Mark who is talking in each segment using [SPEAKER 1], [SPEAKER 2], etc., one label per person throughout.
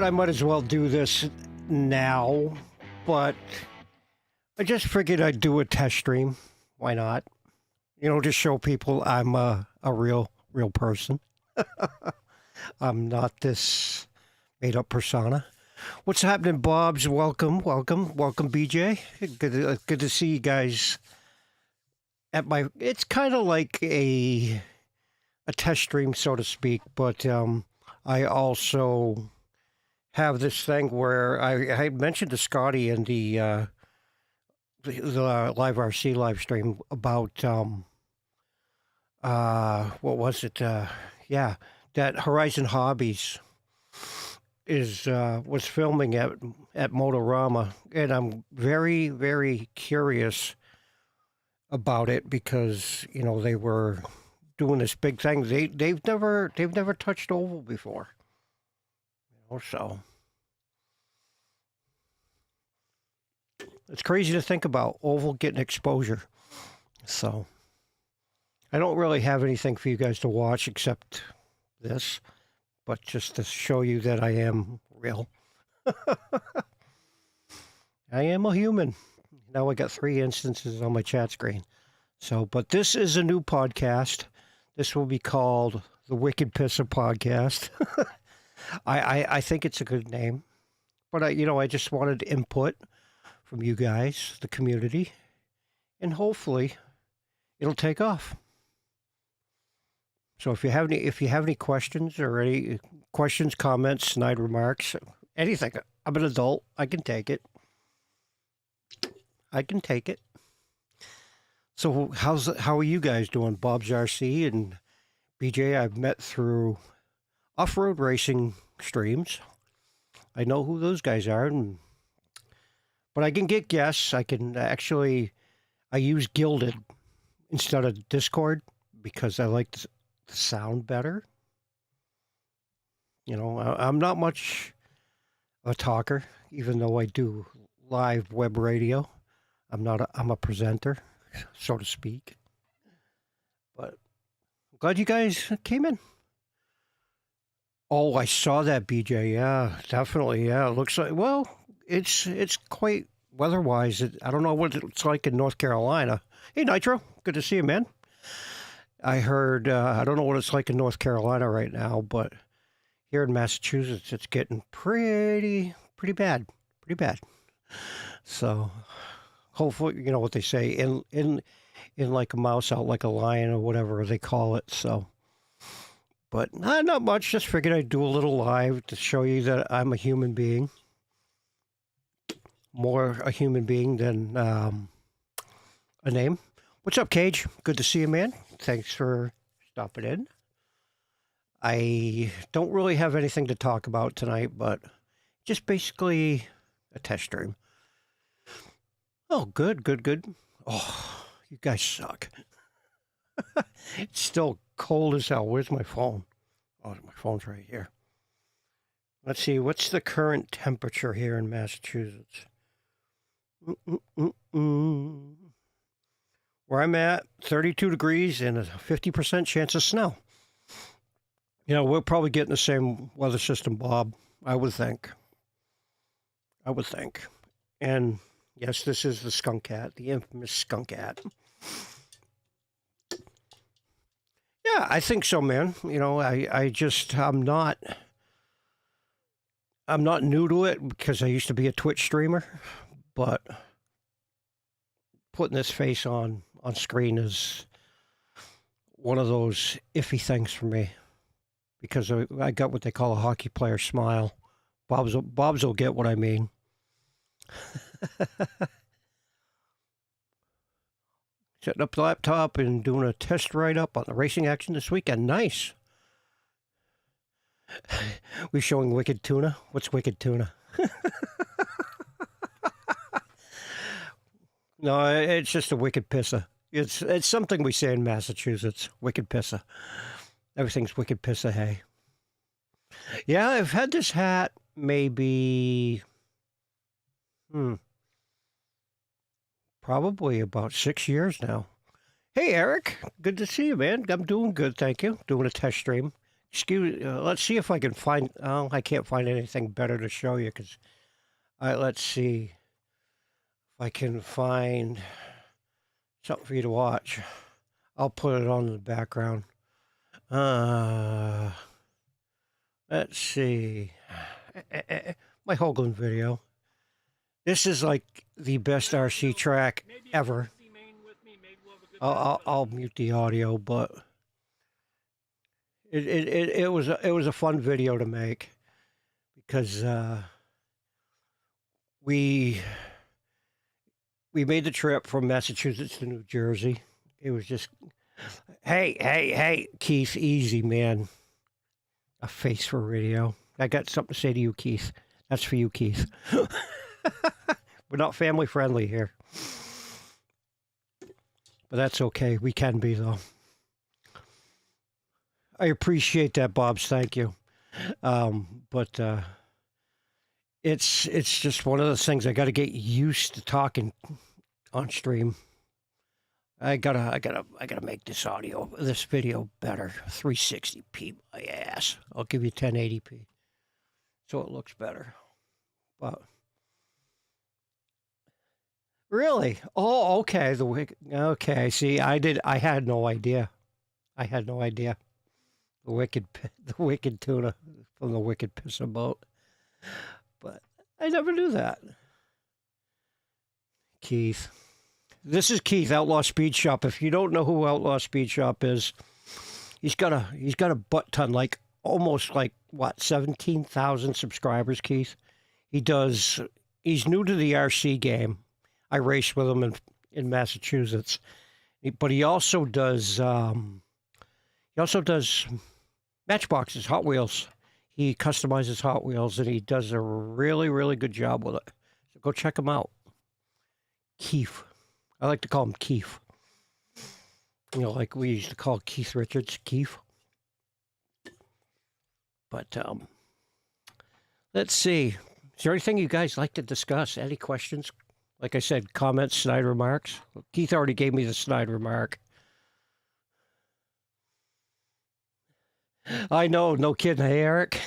[SPEAKER 1] thought I might as well do this now, but I just figured I'd do a test stream. Why not? Just show people I'm a real person. I'm not this made up persona. What's happening, Bobs? Welcome, BJ. Good to see you guys at my. It's kind of like a test stream, so to speak, but I also have this thing where I mentioned to Scotty in the live RC live stream about what was it? Yeah, that Horizon Hobbies is was filming at Motorama, and I'm very curious about it because they were doing this big thing. They've never touched oval before, so it's crazy to think about oval getting exposure. So I don't really have anything for you guys to watch except this, but just to show you that I am real. I am a human. Now I got 3 instances on my chat screen. So, but this is a new podcast. This will be called the Wicked Pisser Podcast. I think it's a good name, but I just wanted input from you guys, the community, and hopefully it'll take off. So if you have any questions or any questions, comments, snide remarks, anything, I'm an adult. I can take it. So how are you guys doing? Bob's RC and BJ I've met through off-road racing streams. I know who those guys are, but I can get guests. I can actually, I use Gilded instead of Discord because I like the sound better. I'm not much a talker, even though I do live web radio. I'm a presenter, so to speak. But I'm glad you guys came in. Oh, I saw that, BJ. Yeah, definitely. Yeah, it looks like, well, it's quite weather-wise. I don't know what it's like in North Carolina. Hey, Nitro, good to see you, man. I heard, I don't know what it's like in North Carolina right now, but here in Massachusetts, it's getting pretty bad. So hopefully, what they say, in like a mouse, out like a lion, or whatever they call it. So, but not much. Just figured I'd do a little live to show you that I'm a human being. More a human being than a name. What's up, Cage? Good to see you, man. Thanks for stopping in. I don't really have anything to talk about tonight, but just basically a test stream. Oh, good. Oh, you guys suck. It's still cold as hell. Where's my phone? Oh, my phone's right here. Let's see. What's the current temperature here in Massachusetts? Where I'm at, 32 degrees and a 50% chance of snow. We're probably getting the same weather system, Bob, I would think. And yes, this is the skunk cat, the infamous skunk cat. Yeah, I think so, man. I'm not new to it because I used to be a Twitch streamer, but putting this face on screen is one of those iffy things for me because I got what they call a hockey player smile. Bob's will get what I mean. Setting up the laptop and doing a test write-up on the racing action this weekend. Nice. We're showing Wicked Tuna. What's Wicked Tuna? No, it's just a wicked pisser. It's something we say in Massachusetts. Wicked pisser. Everything's wicked pisser, hey. Yeah, I've had this hat maybe probably about 6 years now. Hey, Eric. Good to see you, man. I'm doing good, thank you. Doing a test stream. let's see if I can find. Oh, I can't find anything better to show you because. All right, let's see if I can find something for you to watch. I'll put it on in the background. Uh, let's see. My Hoagland video. This is like the best RC track ever. I'll mute the audio, but it was a fun video to make because we made the trip from Massachusetts to New Jersey. It was just, hey, Keith, easy, man. A face for radio. I got something to say to you, Keith. That's for you, Keith. We're not family friendly here. But that's okay. We can be, though. I appreciate that, Bobs. Thank you. But it's just one of those things I got to get used to talking on stream. I gotta make this video better. 360p, my ass. I'll give you 1080p, so it looks better. But really, oh, okay. Okay. See, I had no idea. The wicked tuna from the Wicked Pisser Boat. But I never knew that. Keith. This is Keith, Outlaw Speed Shop. If you don't know who Outlaw Speed Shop is, he's got a butt ton, like almost like what, 17,000 subscribers, Keith. He's new to the RC game. I raced with him in Massachusetts. But he also does Matchboxes, Hot Wheels. He customizes Hot Wheels and he does a really, really good job with it. So go check him out. Keith. I like to call him Keith. You know, like we used to call Keith Richards, Keith. But let's see. Is there anything you guys like to discuss? Any questions? Like I said, comments, snide remarks. Keith already gave me the snide remark. I know, no kidding. Hey, Eric.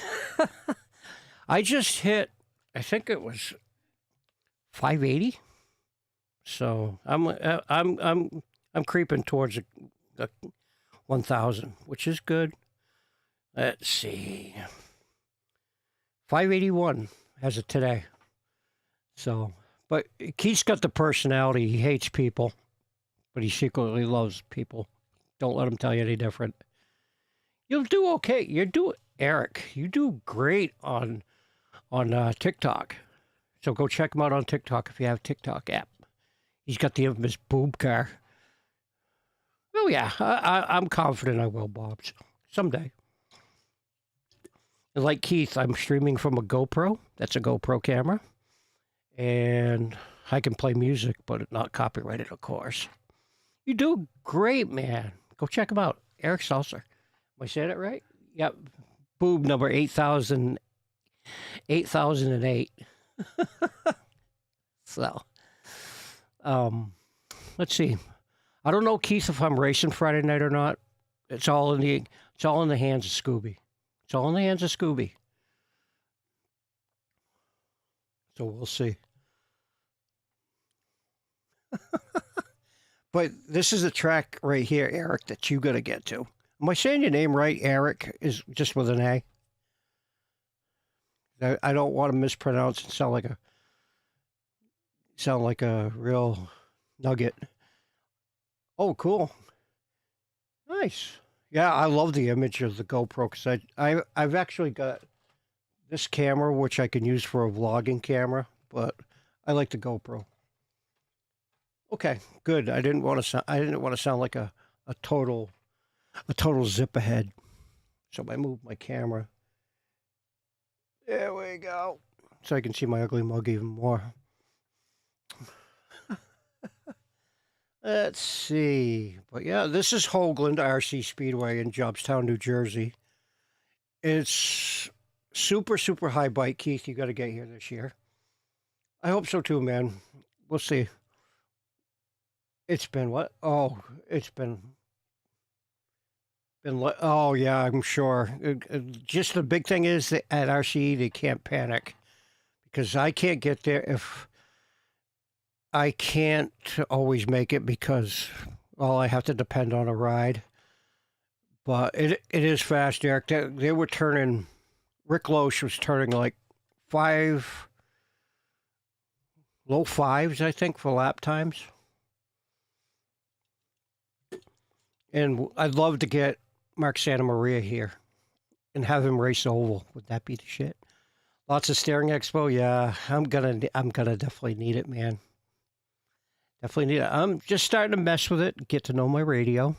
[SPEAKER 1] I just hit, I think it was 580. So I'm creeping towards a 1,000, which is good. Let's see, 581 as of today. So, but Keith's got the personality. He hates people, but he secretly loves people. Don't let him tell you any different. You'll do okay. Eric. You do great on TikTok. So go check him out on TikTok if you have TikTok app. He's got the infamous boob car. Oh, yeah. I'm confident I will, Bobs. Someday. And like Keith, I'm streaming from a GoPro. That's a GoPro camera. And I can play music, but not copyrighted, of course. You do great, man. Go check him out. Eric Salser. Am I saying it right? Yep. Boob number 8008. So... let's see. I don't know, Keith, if I'm racing Friday night or not. It's all in the hands of Scooby. It's all in the hands of Scooby. So we'll see. But this is a track right here, Eric, that you got to get to. Am I saying your name right? Eric is just with an A. I don't want to mispronounce and sound like a real nugget. Oh, cool. Nice. Yeah, I love the image of the GoPro because I've actually got this camera, which I can use for a vlogging camera, but I like the GoPro. Okay, good. I didn't want to sound like a total zip ahead. So I moved my camera. There we go. So I can see my ugly mug even more. Let's see. But yeah, this is Hoagland RC Speedway in Jobstown, New Jersey. It's super, super high bike, Keith. You got to get here this year. I hope so too, man. We'll see. It's been what? Oh, it's been Oh yeah, I'm sure. Just the big thing is that at RCE they can't panic because I can't get there if I can't always make it because well I have to depend on a ride. But it is fast, Eric. They were turning. Rick Loesch was turning like five low fives, I think, for lap times. And I'd love to get Mark Santa Maria here and have him race the oval. Would that be the shit? Lots of steering expo. Yeah, I'm gonna definitely need it, man. Definitely need it. I'm just starting to mess with it, get to know my radio,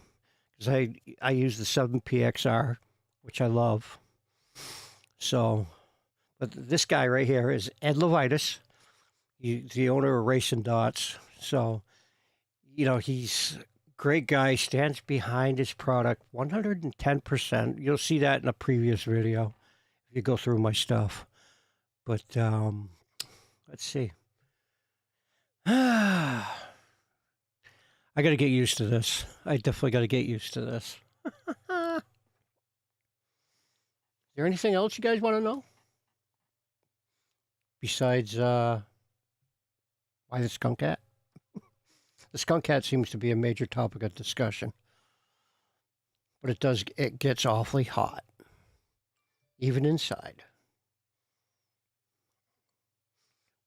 [SPEAKER 1] because I use the 7PXR, which I love. So, but this guy right here is Ed Levitas. He's the owner of Racing Dots. So, he's great guy, stands behind his product 110%. You'll see that in a previous video if you go through my stuff. But let's see. I got to get used to this. I definitely got to get used to this. Is there anything else you guys want to know? Besides why the skunk cat? The skunk cat seems to be a major topic of discussion. But it gets awfully hot. Even inside.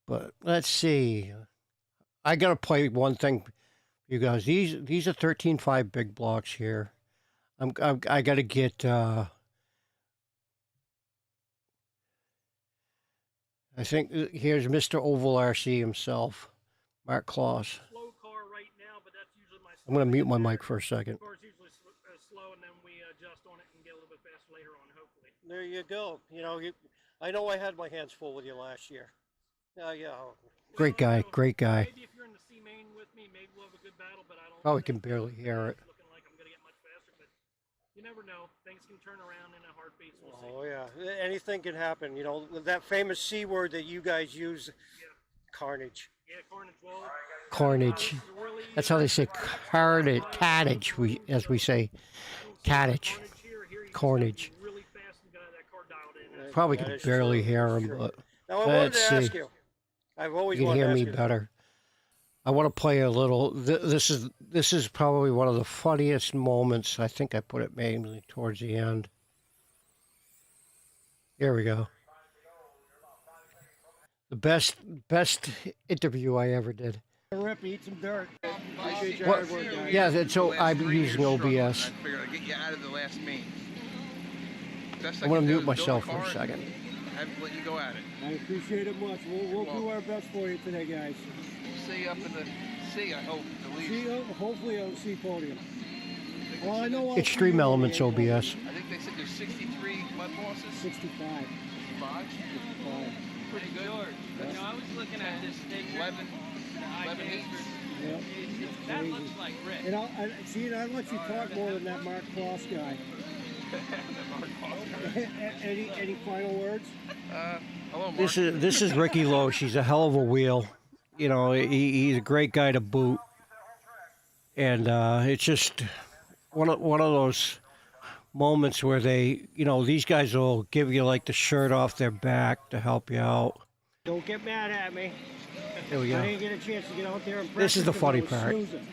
[SPEAKER 1] But let's see. I gotta play one thing, you guys. These are 13.5 big blocks here. I gotta get. I think here's Mr. Oval RC himself, Mark Kloss.
[SPEAKER 2] Slow car right now, but that's usually my.
[SPEAKER 1] I'm gonna mute my mic for a second.
[SPEAKER 2] The car's usually slow, and then we adjust on it and get a little bit faster later on, hopefully.
[SPEAKER 1] There you go. I know I had my hands full with you last year. Yeah. Great guy, great guy.
[SPEAKER 2] Maybe if you're in the C main with me, maybe we'll have a good battle, but I don't.
[SPEAKER 1] Probably can barely hear it.
[SPEAKER 2] It's looking like I'm gonna get much faster, but you never know. Things can turn around in a heartbeat. So we'll see.
[SPEAKER 1] Oh yeah, anything can happen. That famous C word that you guys use,
[SPEAKER 2] Yeah.
[SPEAKER 1] Carnage.
[SPEAKER 2] Yeah, carnage. Well,
[SPEAKER 1] Carnage.
[SPEAKER 2] really,
[SPEAKER 1] That's how they say carnage. Cattage. As we say, cattage. Carnage.
[SPEAKER 2] Really fast and got that car dialed in.
[SPEAKER 1] Probably can barely hear him, but
[SPEAKER 3] Now I wanted
[SPEAKER 1] let's
[SPEAKER 3] to ask
[SPEAKER 1] see.
[SPEAKER 3] you. I've always
[SPEAKER 1] You can
[SPEAKER 3] wanted
[SPEAKER 1] hear
[SPEAKER 3] to ask
[SPEAKER 1] me
[SPEAKER 3] you.
[SPEAKER 1] better. I want to play a little. This is probably one of the funniest moments. I think I put it mainly towards the end. Here we go. The best interview I ever did.
[SPEAKER 3] Rip, eat some dirt. Appreciate your
[SPEAKER 1] What?
[SPEAKER 3] hard work, guys.
[SPEAKER 1] Yeah, so I'm using OBS.
[SPEAKER 4] I figured I'd get you out of the last main. Best I
[SPEAKER 1] I'm gonna
[SPEAKER 4] can do
[SPEAKER 1] mute
[SPEAKER 4] is
[SPEAKER 1] myself
[SPEAKER 4] build
[SPEAKER 1] for a
[SPEAKER 4] car and
[SPEAKER 1] second.
[SPEAKER 4] let you go at it.
[SPEAKER 3] I appreciate it much. We'll do our best for you today, guys.
[SPEAKER 4] We'll see you up in the sea, I hope, at least.
[SPEAKER 3] See you, hopefully on the C podium. Well, I know
[SPEAKER 1] Extreme Elements OBS.
[SPEAKER 4] I think they said there's 63 mud bosses.
[SPEAKER 3] 65.
[SPEAKER 4] 65?
[SPEAKER 3] 65.
[SPEAKER 4] Pretty good.
[SPEAKER 5] I was looking at this thing.
[SPEAKER 4] 11 heats.
[SPEAKER 3] Yep.
[SPEAKER 5] That looks like Rick.
[SPEAKER 3] And I let you talk more than that Mark Cross guy. Any final words?
[SPEAKER 4] Hello, Mark.
[SPEAKER 1] This is Ricky Loesch. He's a hell of a wheel. He's a great guy to boot. And it's just one of those moments where these guys will give you like the shirt off their back to help you out.
[SPEAKER 3] Don't get mad at me.
[SPEAKER 1] There we
[SPEAKER 3] I
[SPEAKER 1] go.
[SPEAKER 3] didn't get a chance to get out there and
[SPEAKER 1] This is the
[SPEAKER 3] practice
[SPEAKER 1] funny
[SPEAKER 3] because I
[SPEAKER 1] part.
[SPEAKER 3] was snoozing.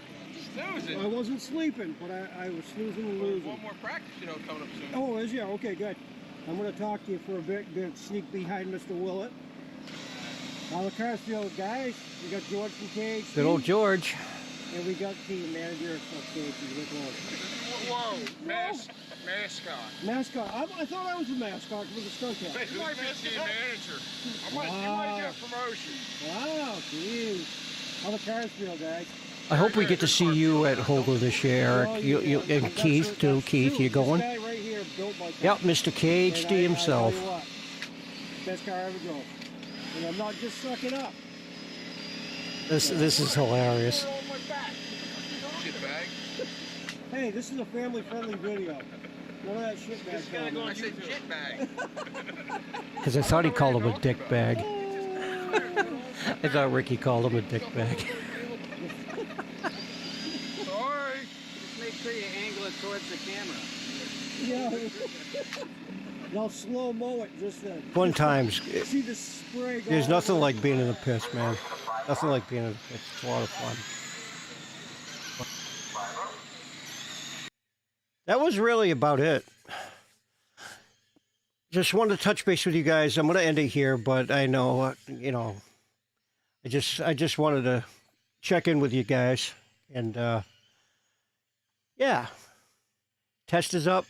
[SPEAKER 4] Snoozing.
[SPEAKER 3] I wasn't sleeping, but I was snoozing and losing.
[SPEAKER 4] One more practice, coming up soon.
[SPEAKER 3] Oh, is ya? Okay, good. I'm going to talk to you for a bit, sneak behind Mr. Willett. Now the Carsfield guys, we got George from KHC,
[SPEAKER 1] Good old George.
[SPEAKER 3] and we got the manager of KHC, Rick Lowe.
[SPEAKER 4] Whoa, mascot.
[SPEAKER 3] Mascot. I thought I was a mascot with a skunk hat.
[SPEAKER 4] You might be a manager. You might get a promotion.
[SPEAKER 3] Wow, jeez. How the Carsfield guys?
[SPEAKER 1] I hope we get to see you at Hogler this year, Eric. You and Keith too. Keith, you going?
[SPEAKER 3] This guy right here built like that.
[SPEAKER 1] Yep, Mr. KHD
[SPEAKER 3] And I
[SPEAKER 1] himself.
[SPEAKER 3] tell you what, best car I ever drove. And I'm not just sucking up.
[SPEAKER 1] This is hilarious.
[SPEAKER 4] Shit bag.
[SPEAKER 3] Hey, this is a family-friendly video. None of that shit back there.
[SPEAKER 4] I said jet bag.
[SPEAKER 1] Because I thought he called him a dick bag. I thought Ricky called him a dick bag.
[SPEAKER 4] Sorry.
[SPEAKER 5] Just make sure you angle it towards the camera.
[SPEAKER 3] Yeah. They'll slow mo it just to
[SPEAKER 1] Fun times.
[SPEAKER 3] see the spray go.
[SPEAKER 1] There's nothing like being in the pits, man. Nothing like being in the pits. It's a lot of fun. That was really about it. Just wanted to touch base with you guys. I'm going to end it here, but I know, you know, I just wanted to check in with you guys, and yeah, test is up.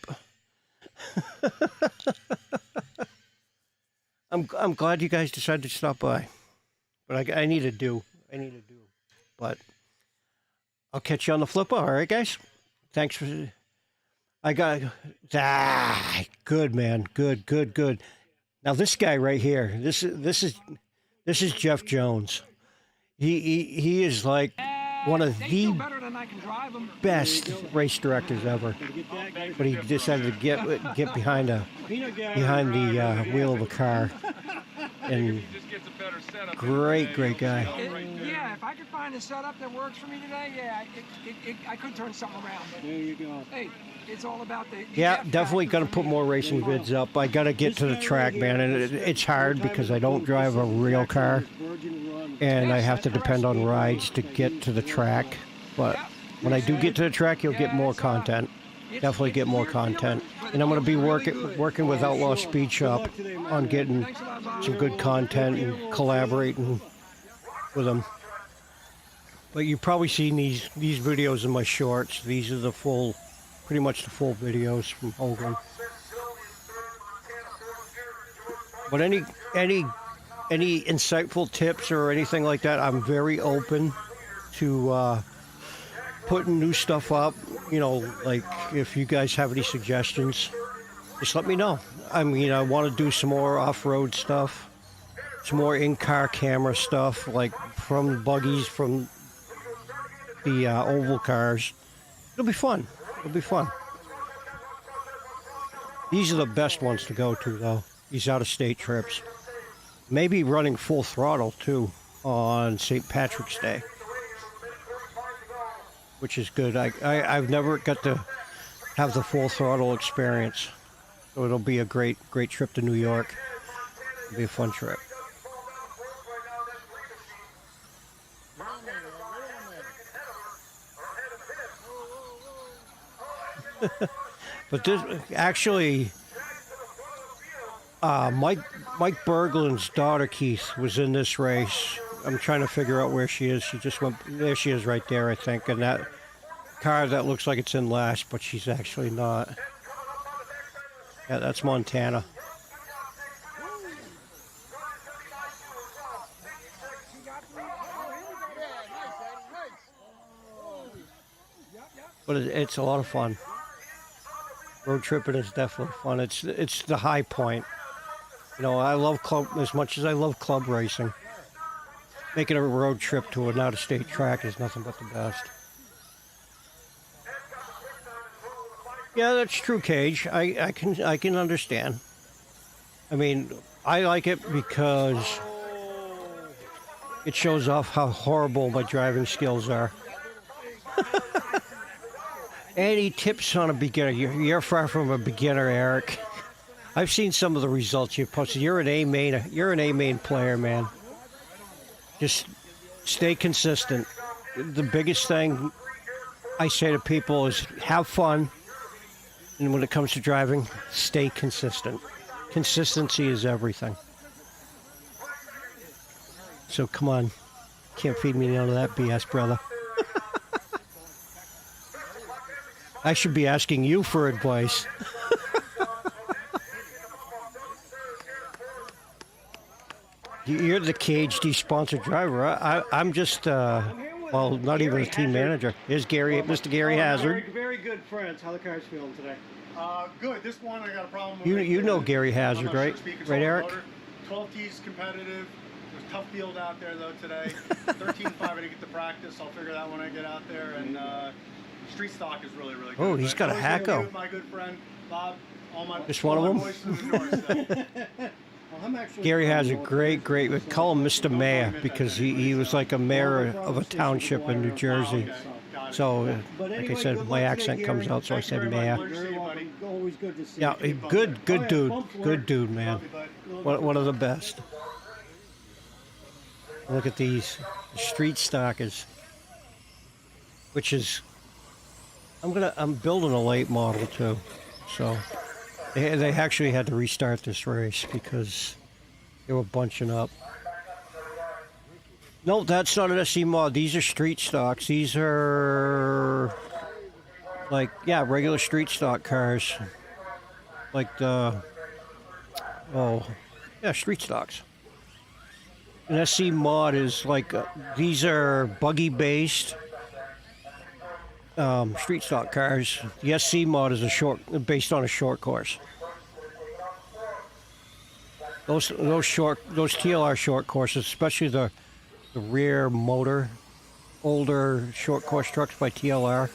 [SPEAKER 1] I'm glad you guys decided to stop by, but I need to do. But I'll catch you on the flipper. All right, guys. Thanks for. I got good, man. Good. Now this guy right here. This is Jeff Jones. He is like one of the best race directors ever. But he decided to get behind the wheel of a car. And great guy.
[SPEAKER 6] Yeah, if I could find a setup that works for me today, yeah, I could turn something around. But
[SPEAKER 3] There you go.
[SPEAKER 6] hey, it's all about the
[SPEAKER 1] Yeah,
[SPEAKER 6] F
[SPEAKER 1] definitely
[SPEAKER 6] factor
[SPEAKER 1] gonna
[SPEAKER 6] for
[SPEAKER 1] put
[SPEAKER 6] me.
[SPEAKER 1] more racing vids up. I gotta get to the track, man, and it's hard because I don't drive a real car, and I have to depend on rides to get to the track. But when I do get to the track, you'll get more content. Definitely get more content, and I'm gonna be working with Outlaw Speed Shop on getting some good content and collaborating with them. But you've probably seen these videos in my shorts. These are pretty much the full videos from Hoagland. But any insightful tips or anything like that, I'm very open to putting new stuff up. You know, like if you guys have any suggestions, just let me know. I mean, I want to do some more off-road stuff, some more in-car camera stuff, like from buggies, from the oval cars. It'll be fun. These are the best ones to go to, though. These out-of-state trips. Maybe running full throttle, too, on St. Patrick's Day, which is good. I've never got to have the full throttle experience, so it'll be a great trip to New York. It'll be a fun trip. But this actually, Mike Berglund's daughter Keith was in this race. I'm trying to figure out where she is. She just went. There she is, right there, I think. And that car that looks like it's in last, but she's actually not. Yeah, that's Montana. But it's a lot of fun. Road tripping is definitely fun. It's the high point. You know, I love club as much as I love club racing. Making a road trip to an out-of-state track is nothing but the best. Yeah, that's true, Cage. I can understand. I mean, I like it because it shows off how horrible my driving skills are. Any tips on a beginner? You're far from a beginner, Eric. I've seen some of the results you've posted. You're an A-main player, man. Just stay consistent. The biggest thing I say to people is have fun. And when it comes to driving, stay consistent. Consistency is everything. So come on. Can't feed me none of that BS, brother. I should be asking you for advice. You're the KHD sponsored driver. I'm just, well, not even a team manager. Here's Gary, Mr. Gary Hazard.
[SPEAKER 3] Very good friends. How the cars feeling today?
[SPEAKER 7] Good. This one I got a problem with.
[SPEAKER 1] You know Gary Hazard, right? Right, Eric?
[SPEAKER 7] 12 T's competitive. There's a tough field out there though today. 13.5 I didn't get to practice. I'll figure that when I get out there. And street stock is really good.
[SPEAKER 1] Oh, he's got a
[SPEAKER 7] Always gonna be
[SPEAKER 1] Hacko.
[SPEAKER 7] with my good friend Bob.
[SPEAKER 1] Just one of them?
[SPEAKER 7] Voices in the north, so.
[SPEAKER 3] Well, I'm actually
[SPEAKER 1] Gary has a great, we call him Mr. Mayor because he was like a mayor of a township in New Jersey. So, like I said, my accent comes out, so I said mayor.
[SPEAKER 3] Very welcome. Go always good to see.
[SPEAKER 1] Yeah,
[SPEAKER 3] you.
[SPEAKER 1] good
[SPEAKER 3] Oh, yeah,
[SPEAKER 1] dude.
[SPEAKER 3] bumps work.
[SPEAKER 1] Good dude, man.
[SPEAKER 7] Love you, bud.
[SPEAKER 1] One of the best. Look at these street stockers, which is I'm building a late model too, so they actually had to restart this race because they were bunching up. No, that's not an SC mod. These are street stocks. These are like, yeah, regular street stock cars, like the street stocks. An SC mod is like, these are buggy based street stock cars. The SC mod is based on a short course. Those TLR short courses, especially the rear motor, older short course trucks by TLR,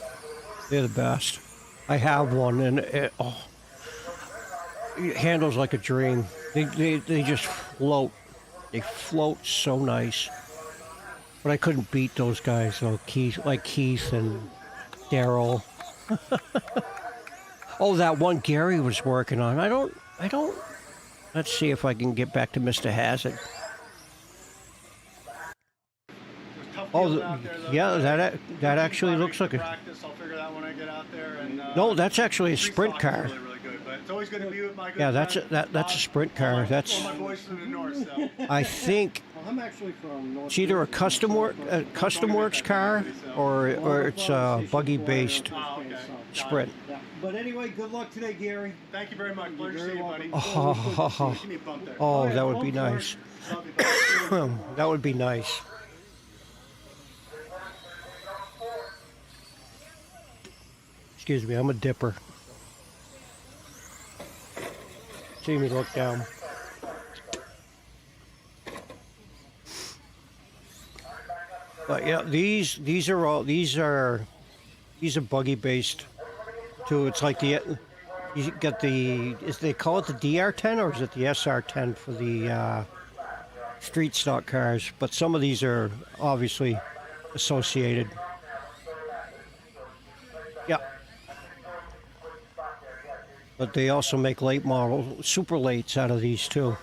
[SPEAKER 1] they're the best. I have one, and it handles like a dream. They just float. They float so nice. But I couldn't beat those guys though. Keith and Daryl. Oh, that one Gary was working on. I don't. Let's see if I can get back to Mr. Hazard. Oh, yeah, that actually looks like a.
[SPEAKER 7] Practice. I'll figure that when I get out there. And
[SPEAKER 1] No, that's actually a sprint car.
[SPEAKER 7] Really, really good. But it's always good to be with my good
[SPEAKER 1] Yeah, that's
[SPEAKER 7] friend,
[SPEAKER 1] a sprint car. That's.
[SPEAKER 7] all my boys from the north. So.
[SPEAKER 1] I think
[SPEAKER 3] Well, I'm actually from North.
[SPEAKER 1] it's either a custom works car or it's a buggy based sprint.
[SPEAKER 3] Yeah. But anyway, good luck today, Gary.
[SPEAKER 7] Thank you very much. Pleasure
[SPEAKER 3] You're
[SPEAKER 7] to see you,
[SPEAKER 3] very
[SPEAKER 7] buddy.
[SPEAKER 1] Oh,
[SPEAKER 7] Give me a bump there.
[SPEAKER 1] oh,
[SPEAKER 3] yeah,
[SPEAKER 1] that would be
[SPEAKER 3] bump
[SPEAKER 1] nice.
[SPEAKER 7] Love you, bud.
[SPEAKER 1] That would be nice. Excuse me, I'm a dipper. See me look down. But yeah, these are buggy based too. It's like you got they call it the DR10 or is it the SR10 for the street stock cars? But some of these are obviously associated. Yeah. But they also make late model, super lates out of these too.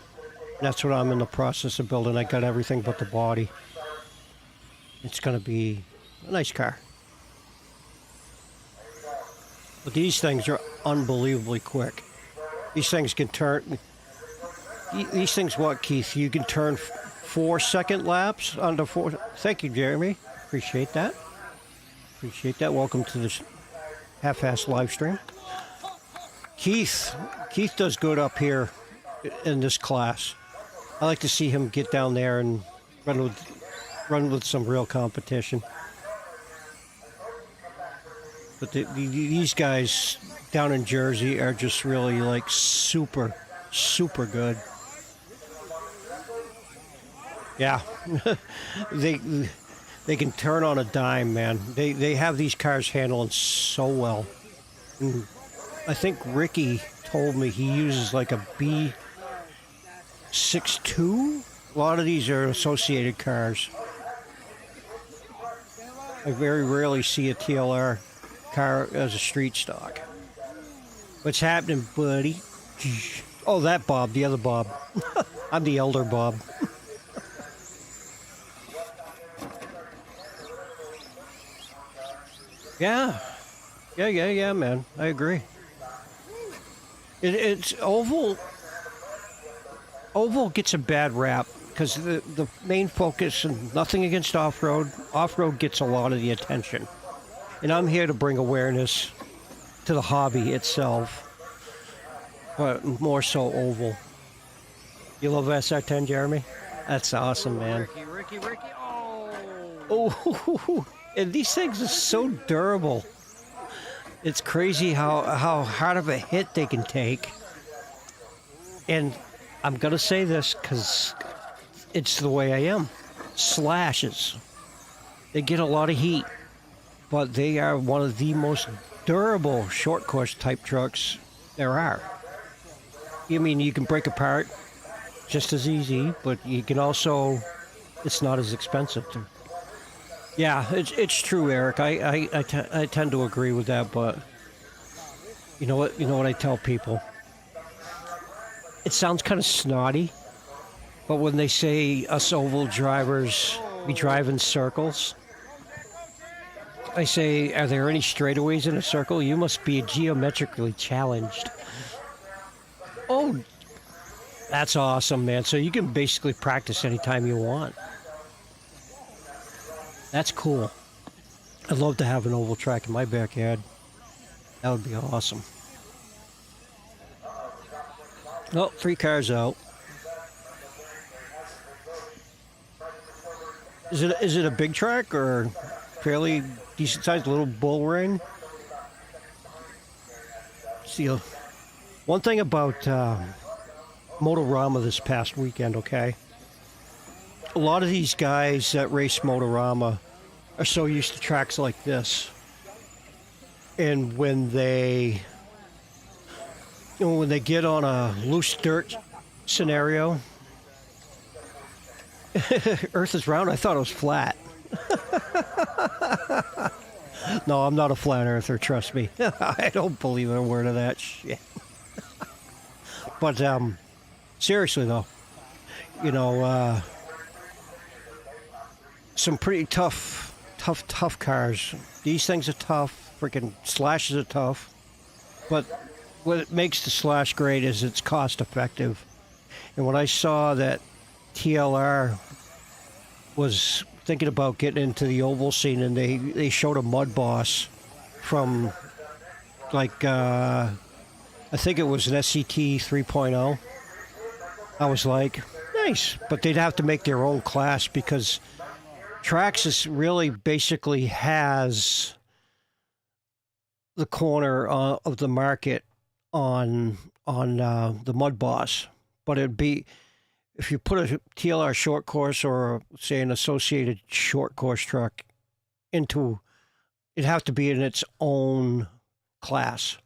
[SPEAKER 1] That's what I'm in the process of building. I got everything but the body. It's going to be a nice car. But these things are unbelievably quick. These things can turn... These things, what, Keith? You can turn 4-second laps under 4... Thank you, Jeremy. Appreciate that. Appreciate that. Welcome to this half-assed live stream. Keith does good up here in this class. I like to see him get down there and run with some real competition. But these guys down in Jersey are just really like super good. Yeah, they can turn on a dime, man. They have these cars handling so well. And I think Ricky told me he uses like a B62. A lot of these are associated cars. I very rarely see a TLR car as a street stock. What's happening, buddy? Oh, that Bob, the other Bob. I'm the elder Bob. Yeah, man. I agree. It's Oval gets a bad rap because the main focus, and nothing against off-road. Off-road gets a lot of the attention. And I'm here to bring awareness to the hobby itself, but more so Oval. You love SR10, Jeremy? That's awesome, man.
[SPEAKER 5] Ricky, oh!
[SPEAKER 1] Oh, and these things are so durable. It's crazy how hard of a hit they can take. And I'm going to say this because it's the way I am. Slashes. They get a lot of heat, but they are one of the most durable short course type trucks there are. I mean, you can break apart just as easy, but you can also, it's not as expensive to. Yeah, it's true, Eric. I tend to agree with that, but You know what? You know what I tell people? It sounds kind of snotty, but when they say us oval drivers, we drive in circles. I say, are there any straightaways in a circle? You must be geometrically challenged. Oh, that's awesome, man. So you can basically practice anytime you want. That's cool. I'd love to have an oval track in my backyard. That would be awesome. Oh, 3 cars out. Is it a big track or fairly decent sized little bull ring? See, one thing about Motorama this past weekend, okay? A lot of these guys that race Motorama are so used to tracks like this. And when they get on a loose dirt scenario, Earth is round. I thought it was flat. No, I'm not a flat earther, trust me. I don't believe a word of that shit. But seriously though, you know, some pretty tough cars. These things are tough. Freaking Slashes are tough. But what makes the Slash great is it's cost effective. And when I saw that TLR was thinking about getting into the oval scene, and they showed a Mud Boss from like I think it was an SCT 3.0. I was like, nice, but they'd have to make their own class because Traxxas really basically has the corner of the market on the Mud Boss, but it'd be if you put a TLR short course or say an associated short course truck into, it'd have to be in its own class.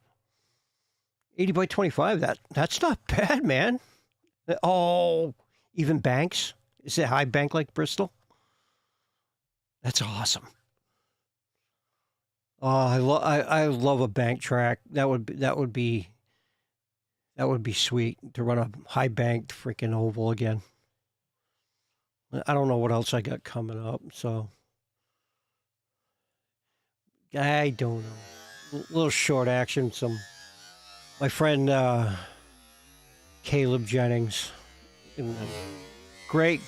[SPEAKER 1] 80 by 25, that's not bad, man. Oh, even banks? Is it high bank like Bristol? That's awesome. Oh, I love a bank track. That would be sweet to run a high banked freaking oval again. I don't know what else I got coming up, so I don't know. A little short action. My friend Caleb Jennings, great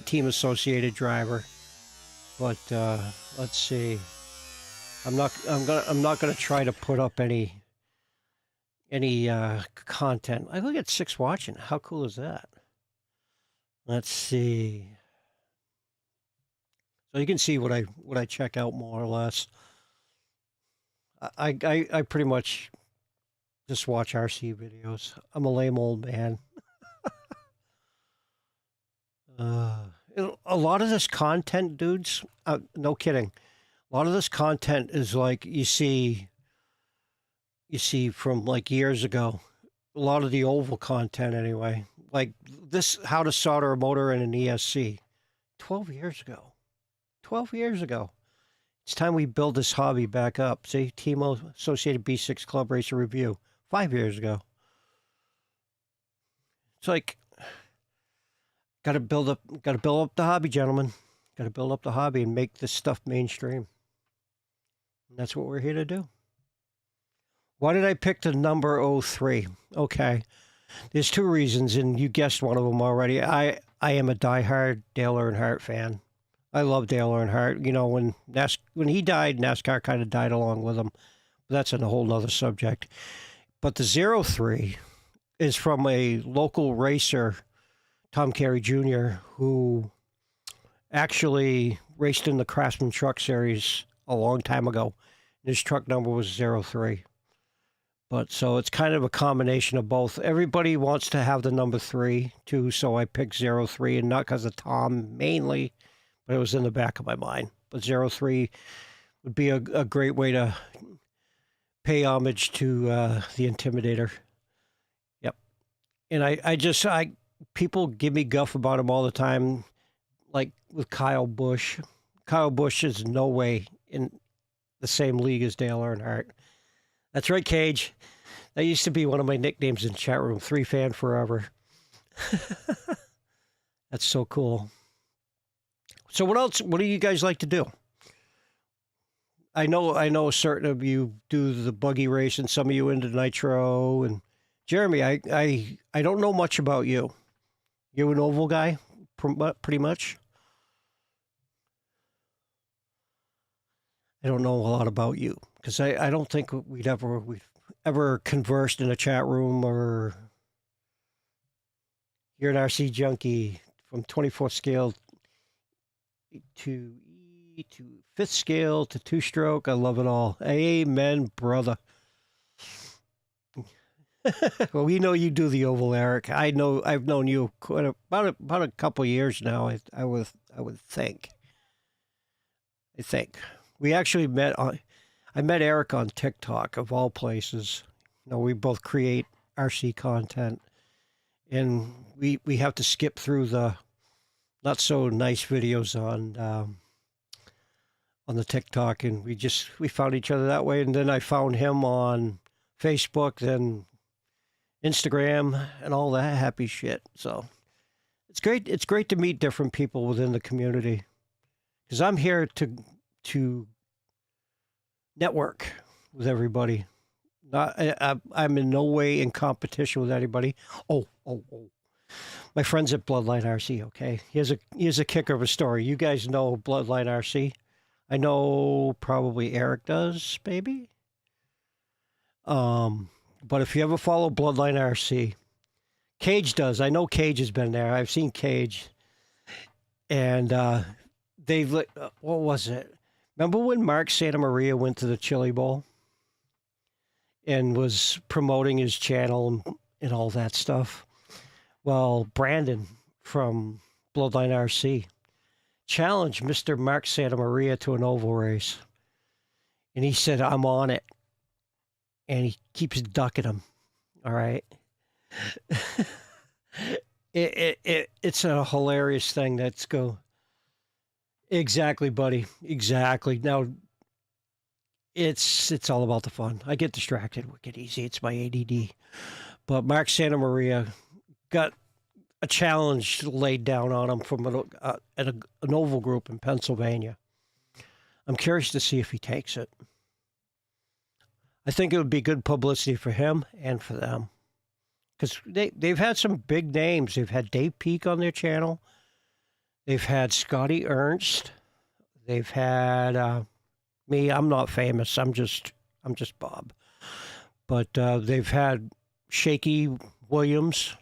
[SPEAKER 1] team associated driver. But let's see. I'm not gonna try to put up any content. I look at 6 watching. How cool is that? Let's see. So you can see what I check out more or less. I pretty much just watch RC videos. I'm a lame old man. A lot of this content, dudes, no kidding. A lot of this content is like you see from like years ago. A lot of the oval content anyway. Like this, how to solder a motor in an ESC. 12 years ago. 12 years ago. It's time we build this hobby back up. See, Team Associated B6 Club Racer Review. 5 years ago. It's like, got to build up the hobby, gentlemen. Got to build up the hobby and make this stuff mainstream. And that's what we're here to do. Why did I pick the number 03? Okay. There's 2 reasons, and you guessed one of them already. I am a diehard Dale Earnhardt fan. I love Dale Earnhardt. You know, when he died, NASCAR kind of died along with him. But that's a whole nother subject. But the 03 is from a local racer, Tom Carey Jr., who actually raced in the Craftsman Truck Series a long time ago. His truck number was 03. But so it's kind of a combination of both. Everybody wants to have the number 3 too, so I picked 03, and not because of Tom mainly, but it was in the back of my mind. But 03 would be a great way to pay homage to the Intimidator. Yep. And I people give me guff about him all the time, like with Kyle Busch. Kyle Busch is no way in the same league as Dale Earnhardt. That's right, Cage. That used to be one of my nicknames in chat room. 3-fan forever. That's so cool. So what else? What do you guys like to do? I know certain of you do the buggy race and some of you into nitro. And Jeremy, I don't know much about you. You an oval guy, pretty much? I don't know a lot about you because I don't think we've ever conversed in a chat room, or you're an RC junkie from 24th scale to E to 5th scale to 2-stroke. I love it all. Amen, brother. Well, we know you do the oval, Eric. I've known you about a couple of years now. I would think. I think we actually met on. I met Eric on TikTok of all places. You know, we both create RC content, and we have to skip through the not so nice videos on the TikTok, and we found each other that way. And then I found him on Facebook, then Instagram, and all that happy shit. So it's great. It's great to meet different people within the community, because I'm here to network with everybody. I'm in no way in competition with anybody. Oh. My friends at Bloodline RC, okay? Here's a kicker of a story. You guys know Bloodline RC. I know probably Eric does, maybe. But if you ever follow Bloodline RC, Cage does. I know Cage has been there. I've seen Cage. And what was it? Remember when Mark Santa Maria went to the Chili Bowl and was promoting his channel and all that stuff? Well, Brandon from Bloodline RC challenged Mr. Mark Santa Maria to an oval race. And he said, I'm on it. And he keeps ducking him. All right. It's a hilarious thing. Exactly, buddy. Exactly. Now, it's all about the fun. I get distracted wicked easy. It's my ADD. But Mark Santa Maria got a challenge laid down on him from an oval group in Pennsylvania. I'm curious to see if he takes it. I think it would be good publicity for him and for them, because they've had some big names. They've had Dave Peak on their channel. They've had Scotty Ernst. They've had me. I'm not famous. I'm just Bob. But they've had Shaky Williams,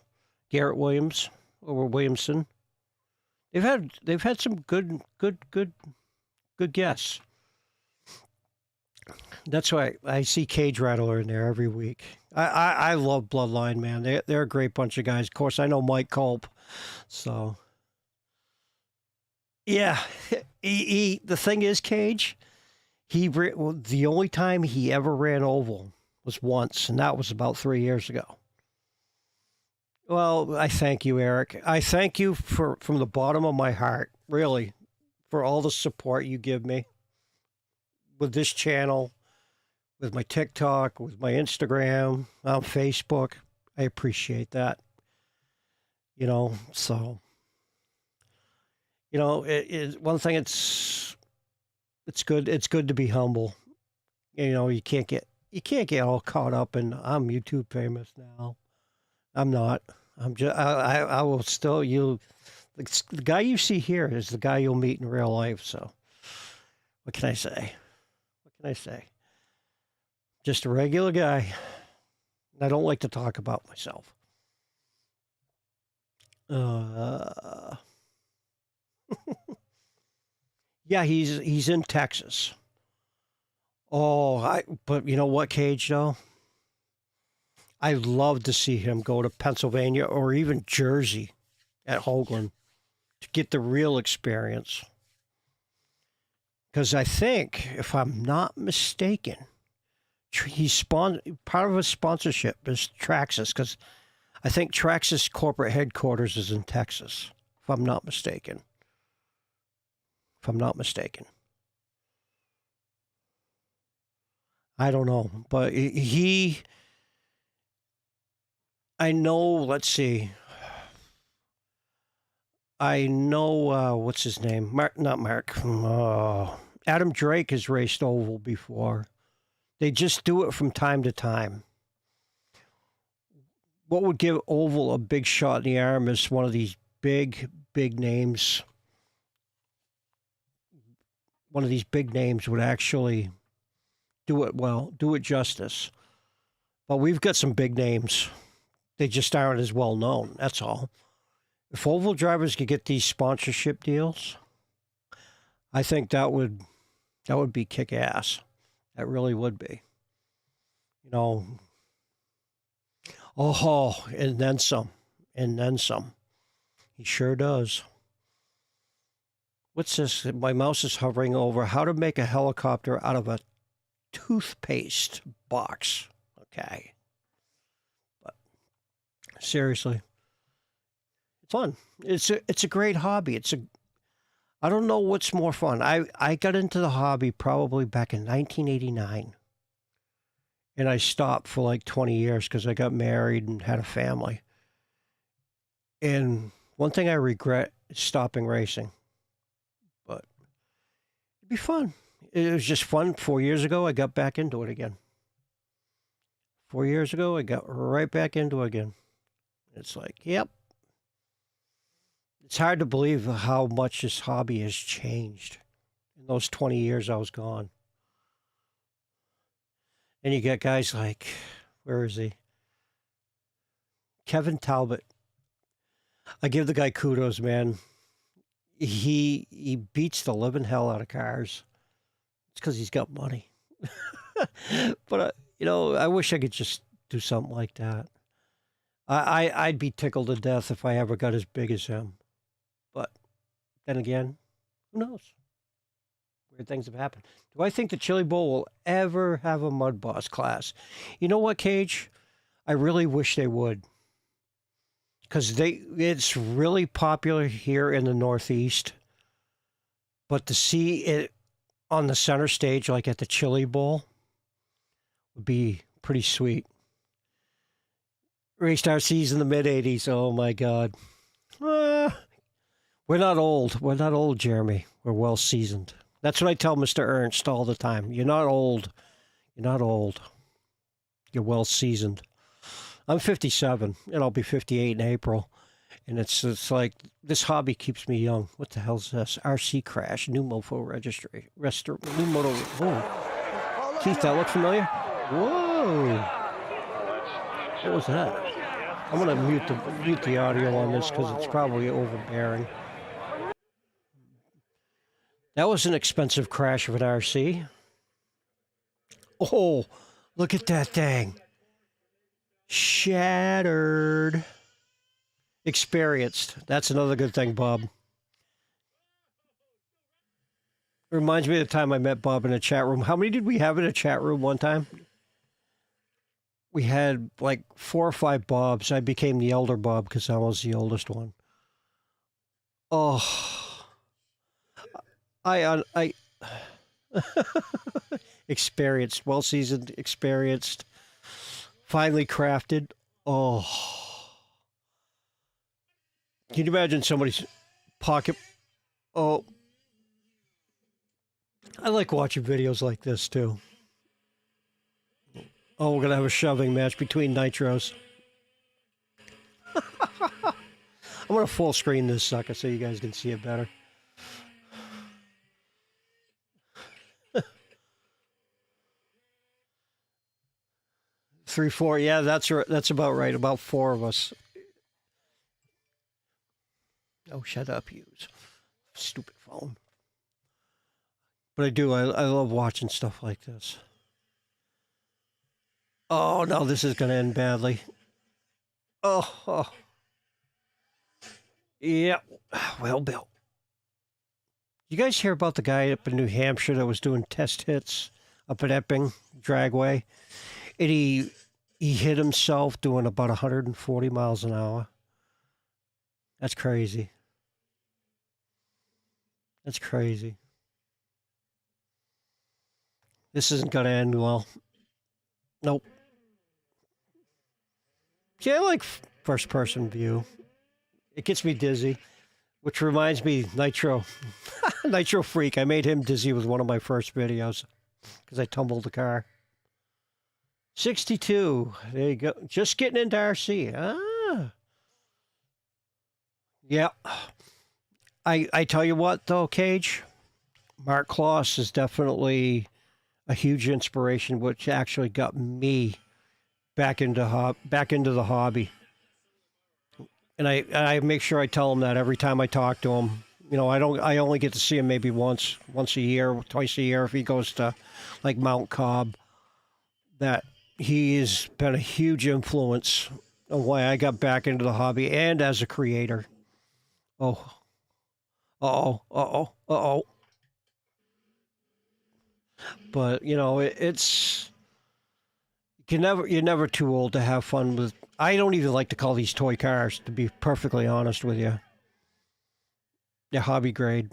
[SPEAKER 1] Garrett Williams, or Williamson. They've had some good guests. That's why I see Cage Rattler in there every week. I love Bloodline, man. They're a great bunch of guys. Of course, I know Mike Culp. So, yeah. The thing is, Cage, the only time he ever ran oval was once, and that was about 3 years ago. Well, I thank you, Eric. I thank you from the bottom of my heart, really, for all the support you give me with this channel, with my TikTok, with my Instagram, on Facebook. I appreciate that. You know, so, you know, one thing, it's good. It's good to be humble. You know, you can't get all caught up in, I'm YouTube famous now. I'm not. I will still, the guy you see here is the guy you'll meet in real life. So what can I say? Just a regular guy. I don't like to talk about myself. Yeah, he's in Texas. But you know what, Cage, though? I'd love to see him go to Pennsylvania or even Jersey at Hoagland to get the real experience. Because I think, if I'm not mistaken, he's part of his sponsorship is Traxxas, because I think Traxxas corporate headquarters is in Texas, if I'm not mistaken. I don't know, but I know, let's see. I know, what's his name? Not Mark. Adam Drake has raced oval before. They just do it from time to time. What would give oval a big shot in the arm is one of these big names. One of these big names would actually do it well, do it justice. But we've got some big names. They just aren't as well known. That's all. If oval drivers could get these sponsorship deals, I think that would be kick ass. That really would be. You know. Oh, and then some. And then some. He sure does. What's this? My mouse is hovering over how to make a helicopter out of a toothpaste box. Okay. But seriously. It's fun. It's a great hobby. I don't know what's more fun. I got into the hobby probably back in 1989. And I stopped for like 20 years because I got married and had a family. And one thing I regret is stopping racing. But it'd be fun. It was just fun. 4 years ago, I got back into it again. 4 years ago, I got right back into it again. It's like, yep. It's hard to believe how much this hobby has changed in those 20 years I was gone. And you get guys like, where is he? Kevin Talbot. I give the guy kudos, man. He beats the living hell out of cars. It's because he's got money. But, I wish I could just do something like that. I'd be tickled to death if I ever got as big as him. But then again, who knows? Weird things have happened. Do I think the Chili Bowl will ever have a Mud Boss class? You know what, Cage? I really wish they would. Because it's really popular here in the Northeast. But to see it on the center stage, like at the Chili Bowl, would be pretty sweet. Raced RCs in the mid-'80s. Oh, my God. We're not old. We're not old, Jeremy. We're well-seasoned. That's what I tell Mr. Ernst all the time. You're not old. You're not old. You're well-seasoned. I'm 57, and I'll be 58 in April. And it's like, this hobby keeps me young. What the hell's this? RC crash, new mofo registry. New moto. Whoa. Keith, that look familiar? Whoa. What was that? I'm going to mute the audio on this because it's probably overbearing. That was an expensive crash of an RC. Oh, look at that thing. Shattered. Experienced. That's another good thing, Bob. Reminds me of the time I met Bob in a chat room. How many did we have in a chat room one time? We had like 4 or 5 Bobs. I became the elder Bob because I was the oldest one. Oh. I experienced, well-seasoned, experienced, finely crafted. Oh. Can you imagine somebody's pocket? Oh. I like watching videos like this, too. Oh, we're going to have a shoving match between Nitros. I'm going to full screen this sucker so you guys can see it better. 3, 4. Yeah, that's right. That's about right. About 4 of us. Oh, shut up, Hughes. Stupid phone. But I do. I love watching stuff like this. Oh, no, this is going to end badly. Oh. Yeah. Well built. You guys hear about the guy up in New Hampshire that was doing test hits up at Epping Dragway? And he hit himself doing about 140 miles an hour. That's crazy. That's crazy. This isn't going to end well. Nope. Yeah, I like first person view. It gets me dizzy, which reminds me, Nitro. Nitro Freak. I made him dizzy with one of my first videos because I tumbled the car. 62. There you go. Just getting into RC. Ah. Yeah. I tell you what, though, Cage, Mark Kloss is definitely a huge inspiration, which actually got me back into the hobby. And I make sure I tell him that every time I talk to him. You know, I only get to see him maybe once a year, twice a year if he goes to like Mount Cobb. That he has been a huge influence on why I got back into the hobby and as a creator. Oh. Uh-oh. But, you know, it's you're never too old to have fun with. I don't even like to call these toy cars, to be perfectly honest with you. They're hobby grade.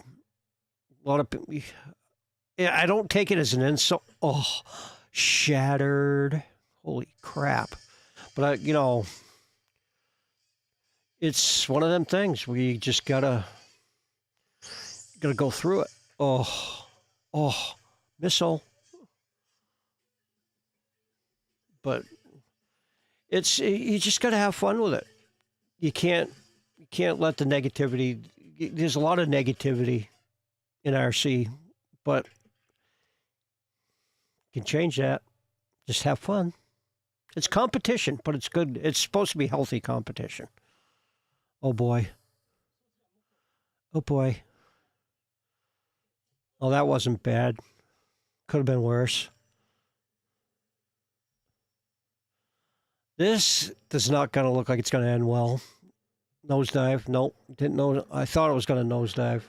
[SPEAKER 1] A lot of, yeah, I don't take it as an insult. Oh, shattered. Holy crap. But, you know, it's one of them things. We just gotta go through it. Oh, missile. But you just got to have fun with it. You can't let the negativity. There's a lot of negativity in RC, but you can change that. Just have fun. It's competition, but it's good. It's supposed to be healthy competition. Oh boy. Oh, that wasn't bad. Could have been worse. This is not going to look like it's going to end well. Nosedive. Nope. Didn't know. I thought it was going to nosedive.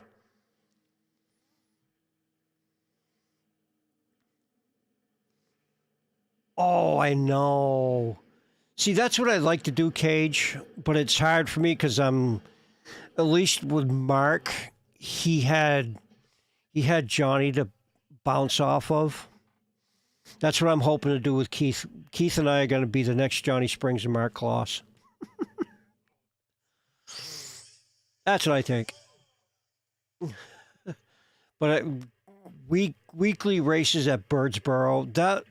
[SPEAKER 1] Oh, I know. See, that's what I like to do, Cage. But it's hard for me because I'm, at least with Mark, he had Johnny to bounce off of. That's what I'm hoping to do with Keith. Keith and I are going to be the next Johnny Springs and Mark Kloss. That's what I think. But weekly races at Birdsboro, that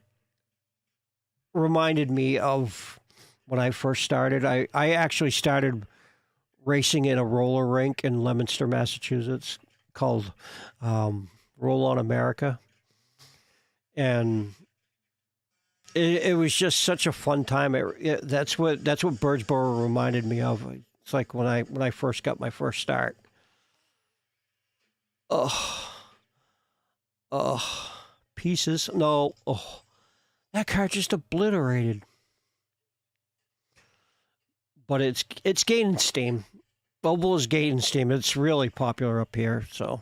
[SPEAKER 1] reminded me of when I first started. I actually started racing in a roller rink in Leominster, Massachusetts called Roll On America. And it was just such a fun time. That's what Birdsboro reminded me of. It's like when I first got my first start. Pieces. No. Oh, that car just obliterated. But it's gaining steam. Mobile is gaining steam. It's really popular up here, so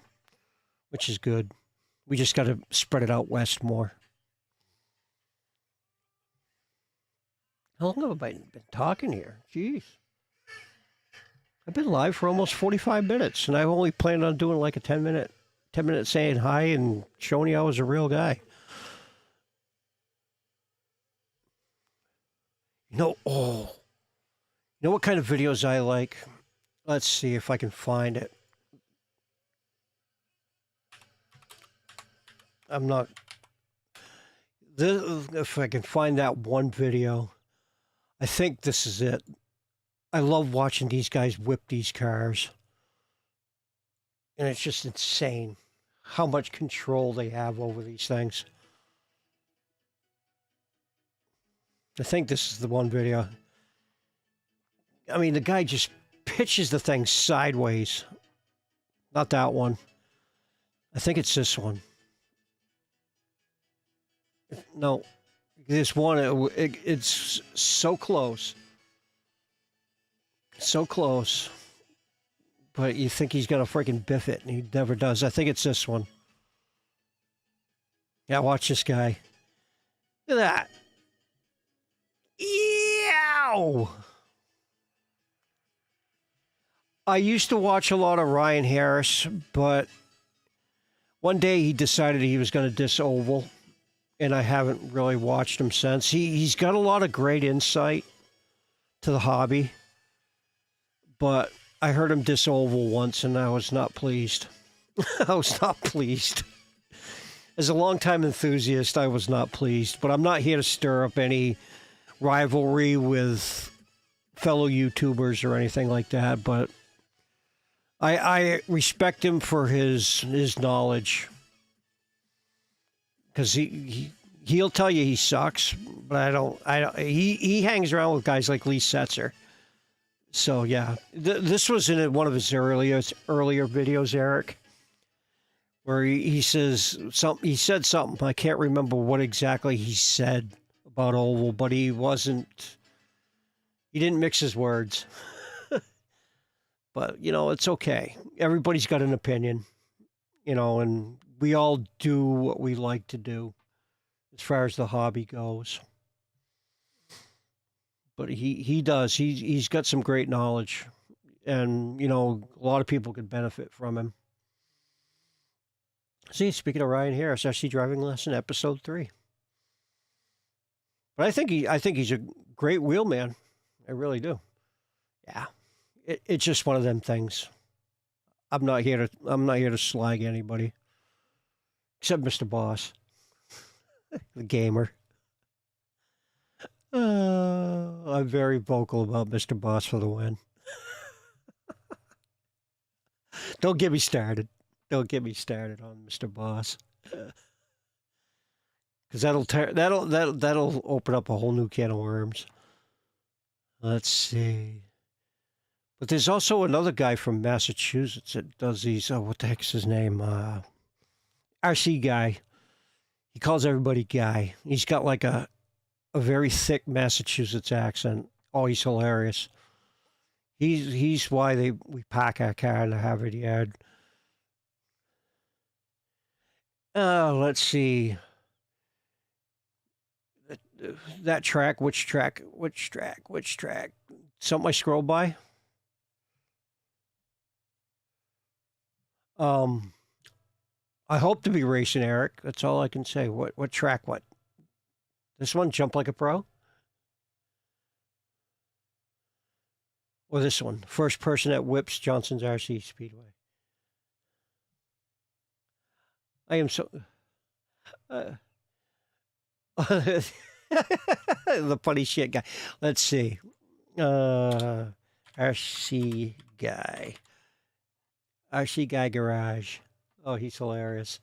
[SPEAKER 1] which is good. We just got to spread it out west more. How long have I been talking here? Jeez. I've been live for almost 45 minutes, and I only planned on doing like a 10 minute saying hi and showing you I was a real guy. You know what kind of videos I like? Let's see if I can find it. If I can find that one video, I think this is it. I love watching these guys whip these cars. And it's just insane how much control they have over these things. I think this is the one video. I mean, the guy just pitches the thing sideways. Not that one. I think it's this one. No, this one, it's so close. So close. But you think he's going to freaking biff it, and he never does. I think it's this one. Yeah, watch this guy. Look at that. Ew! I used to watch a lot of Ryan Harris, but one day he decided he was going to diss Oval. and I haven't really watched him since. He's got a lot of great insight to the hobby, but I heard him diss Oval once, and I was not pleased. I was not pleased. As a longtime enthusiast, I was not pleased, but I'm not here to stir up any rivalry with fellow YouTubers or anything like that, but I respect him for his knowledge, because he'll tell you he sucks, but I don't. He hangs around with guys like Lee Setzer. So yeah, this was in one of his earlier videos, Eric, where he says something. He said something. I can't remember what exactly he said about Oval, but he didn't mix his words. But, you know, it's okay. Everybody's got an opinion, you know, and we all do what we like to do as far as the hobby goes. But he does. He's got some great knowledge, and, you know, a lot of people could benefit from him. See, speaking of Ryan Harris, RC Driving Lesson, episode 3. But I think he's a great wheelman. I really do. Yeah. It's just one of them things. I'm not here to slag anybody, except Mr. Boss, the gamer. I'm very vocal about Mr. Boss for the win. Don't get me started. Don't get me started on Mr. Boss, because that'll open up a whole new can of worms. Let's see. But there's also another guy from Massachusetts that does these, what the heck's his name? RC Guy. He calls everybody Guy. He's got like a very thick Massachusetts accent. Oh, he's hilarious. He's why we park our car in the Harvard Yard. Let's see. That track, which track? Something I scroll by? I hope to be racing, Eric. That's all I can say. What track? What? This one, Jump Like a Pro? Or this one, First Person that Whips Johnson's RC Speedway? I am so... the funny shit guy. Let's see. RC Guy. RC Guy Garage. Oh, he's hilarious.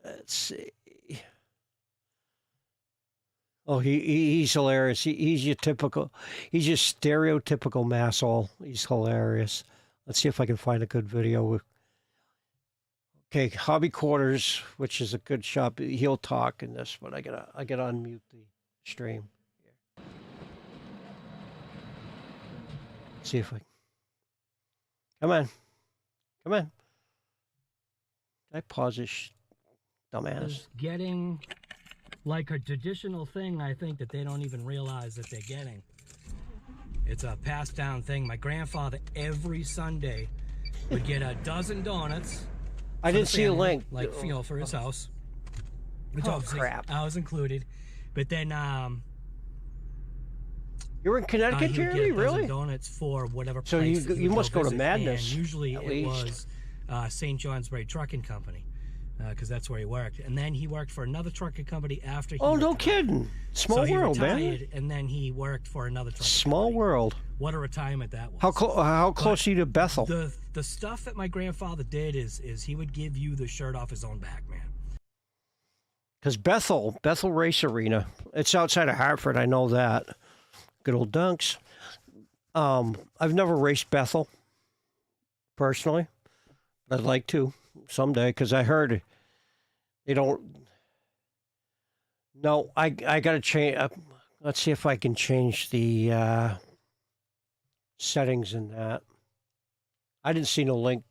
[SPEAKER 1] Let's see. Oh, he's hilarious. He's your stereotypical masshole. He's hilarious. Let's see if I can find a good video. Okay, Hobby Quarters, which is a good shop. He'll talk in this, but I gotta unmute the stream. Let's see if I. Come on. Can I pause this, dumbass?
[SPEAKER 2] Is getting like a traditional thing, I think, that they don't even realize that they're getting. It's a passed down thing. My grandfather every Sunday would get a dozen donuts.
[SPEAKER 1] I didn't see a link.
[SPEAKER 2] Like, you know, for his house. Which
[SPEAKER 1] Oh,
[SPEAKER 2] obviously
[SPEAKER 1] crap.
[SPEAKER 2] I was included. But then
[SPEAKER 1] You're in Connecticut,
[SPEAKER 2] he would
[SPEAKER 1] Jeremy?
[SPEAKER 2] get a dozen
[SPEAKER 1] Really?
[SPEAKER 2] donuts for whatever
[SPEAKER 1] So
[SPEAKER 2] place
[SPEAKER 1] you
[SPEAKER 2] he would
[SPEAKER 1] must go to
[SPEAKER 2] visit.
[SPEAKER 1] Madness,
[SPEAKER 2] And usually
[SPEAKER 1] at
[SPEAKER 2] it
[SPEAKER 1] least.
[SPEAKER 2] was St. Johnsbury Trucking Company, because that's where he worked. And then he worked for another trucking company after he
[SPEAKER 1] Oh, no
[SPEAKER 2] retired.
[SPEAKER 1] kidding. Small
[SPEAKER 2] So he
[SPEAKER 1] world, man.
[SPEAKER 2] retired, and then he worked for another trucking
[SPEAKER 1] Small
[SPEAKER 2] company.
[SPEAKER 1] world.
[SPEAKER 2] What a retirement that was.
[SPEAKER 1] How close are you to Bethel?
[SPEAKER 2] The stuff that my grandfather did is he would give you the shirt off his own back, man.
[SPEAKER 1] Because Bethel Race Arena, it's outside of Hartford. I know that. Good old Dunks. I've never raced Bethel personally. I'd like to someday, because I heard they don't. No, I got to change. Let's see if I can change the settings in that. I didn't see no link.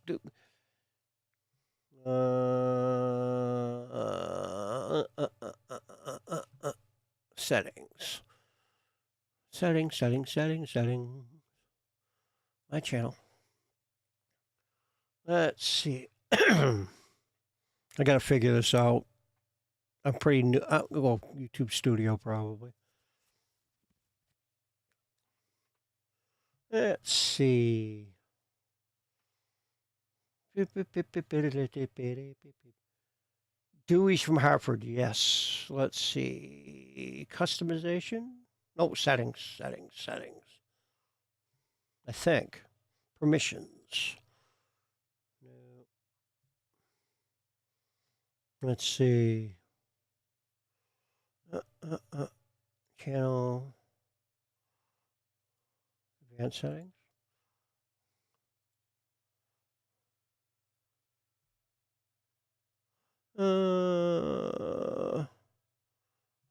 [SPEAKER 1] Settings. Setting. My channel. Let's see. I got to figure this out. I'm pretty new. Well, YouTube Studio probably. Let's see. Dewey's from Hartford. Yes. Let's see. Customization. No, settings. I think. Permissions. No. Let's see. Channel. Advanced settings.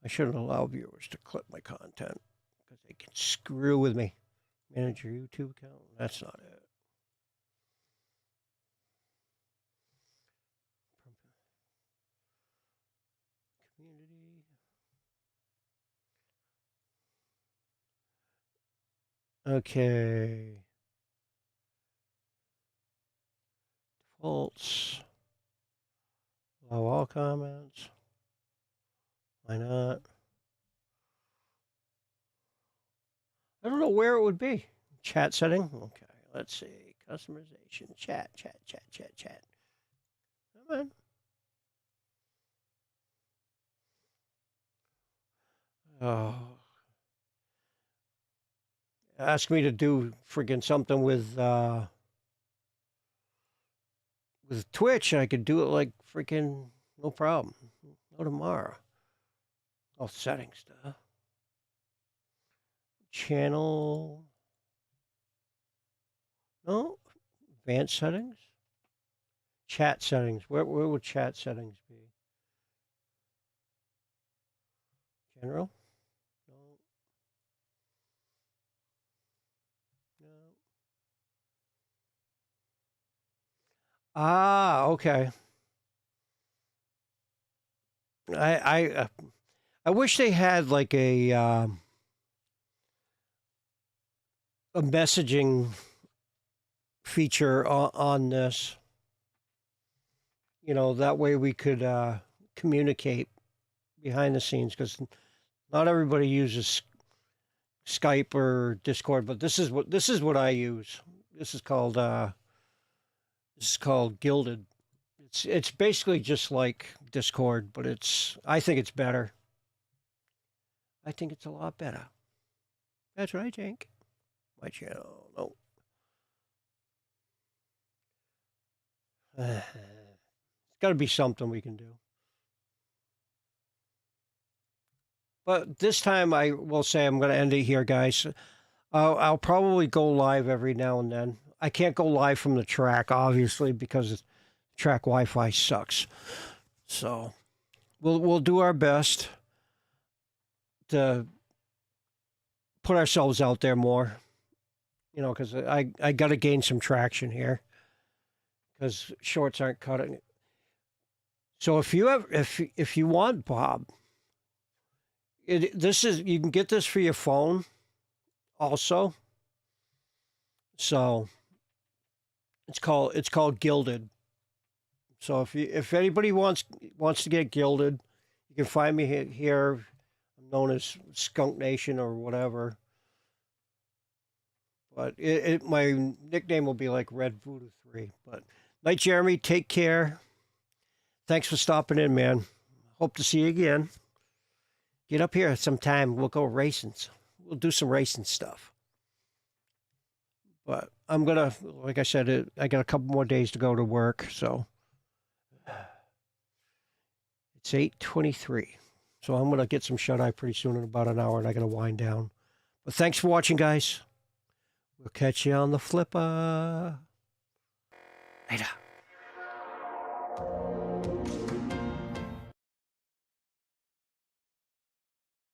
[SPEAKER 1] I shouldn't allow viewers to clip my content because they can screw with me. Manage your YouTube account. That's not it. Community. Okay. Defaults. Allow all comments. Why not? I don't know where it would be. Chat setting. Okay, let's see. Customization. Chat. Come on. Oh. Ask me to do friggin' something with Twitch. I could do it like freaking no problem. No tomorrow. All settings stuff. Channel. No. Advanced settings. Chat settings. Where would chat settings be? General. No. No. Ah, okay. I wish they had like a messaging feature on this. You know, that way we could communicate behind the scenes, because not everybody uses Skype or Discord, but this is what I use. This is called Gilded. It's basically just like Discord, but I think it's better. I think it's a lot better. That's right, Jank. My channel. No. It's got to be something we can do. But this time I will say I'm going to end it here, guys. I'll probably go live every now and then. I can't go live from the track, obviously, because track Wi-Fi sucks. So we'll do our best to put ourselves out there more, you know, because I got to gain some traction here, because shorts aren't cutting it. So if you want, Bob, you can get this for your phone also. So it's called Gilded. So if anybody wants to get Gilded, you can find me here. I'm known as Skunk Nation or whatever. But my nickname will be like Red Voodoo 3. But night, Jeremy. Take care. Thanks for stopping in, man. Hope to see you again. Get up here sometime. We'll go racing. We'll do some racing stuff. But I'm gonna, like I said, I got a couple more days to go to work, so it's 8:23. So I'm gonna get some shut eye pretty soon in about an hour, and I gotta wind down. But thanks for watching, guys. We'll catch you on the flipper. Later.